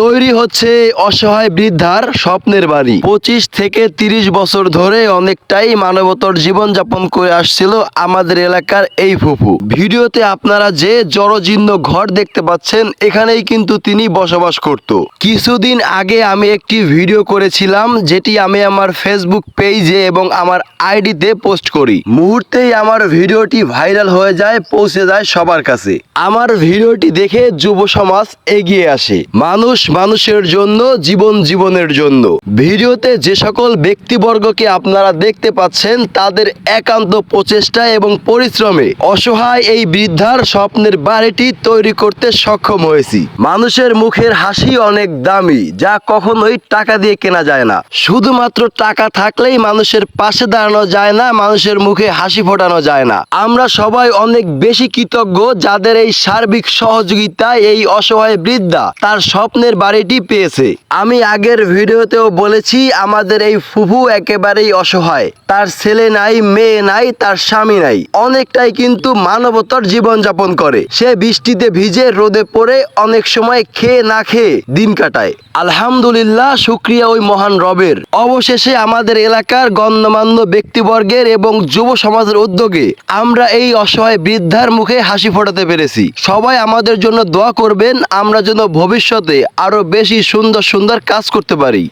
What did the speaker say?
তৈরি হচ্ছে অসহায় বৃদ্ধার স্বপ্নের বাড়ি। 25 থেকে 30 বছর ধরে অনেকটাই মানবতর জীবনযাপন করে আসছিল আমাদের এলাকার এই ফুফু। ভিডিওতে আপনারা যে জরাজীর্ণ ঘর দেখতে পাচ্ছেন, এখানেই কিন্তু তিনি বসবাস করত। কিছুদিন আগে আমি একটি ভিডিও করেছিলাম, যেটি আমি আমার ফেসবুক পেজে এবং আমার আইডিতে পোস্ট করি। মুহূর্তেই আমার ভিডিওটি ভাইরাল হয়ে যায়, পৌঁছে যায় সবার কাছে। আমার ভিডিওটি দেখে যুব সমাজ এগিয়ে আসে। মানুষ মানুষের জন্য, জীবন জীবনের জন্য। ভিডিওতে যে সকল ব্যক্তিবর্গকে আপনারা দেখতে পাচ্ছেন, তাদের একান্ত প্রচেষ্টা এবং পরিশ্রমে অসহায় এই বৃদ্ধার স্বপ্নের বাড়িটি তৈরি করতে সক্ষম হয়েছি। মানুষের মুখের হাসি অনেক দামি, যা কখনোই টাকা দিয়ে কেনা যায় না। শুধুমাত্র টাকা থাকলেই মানুষের পাশে দাঁড়ানো যায় না, মানুষের মুখে হাসি ফোটানো যায় না। আমরা সবাই অনেক বেশি কৃতজ্ঞ যাদের এই সার্বিক সহযোগিতায় এই অসহায় বৃদ্ধা তার স্বপ্নের বাড়িটি পেয়েছে। আমি আগের ভিডিওতেও বলেছি, আমাদের এই ফুফু একেবারেই অসহায়। তার ছেলে নাই, মেয়ে নাই, তার স্বামী নাই। অনেকটাই কিন্তু মানবতার জীবনযাপন করে। সে বৃষ্টিতে ভিজে, রোদে পড়ে, অনেক সময় খেয়ে না খেয়ে দিন কাটায়। আলহামদুলিল্লাহ, শুকরিয়া ওই মহান রবের। অবশেষে আমাদের এলাকার গণ্যমান্য ব্যক্তিবর্গের এবং যুব সমাজের উদ্যোগে আমরা এই অসহায় বৃদ্ধার মুখে হাসি ফোটাতে পেরেছি। সবাই আমাদের জন্য দোয়া করবেন, আমরা যেন ভবিষ্যতে আরো বেশি সুন্দর সুন্দর কাজ করতে পারি।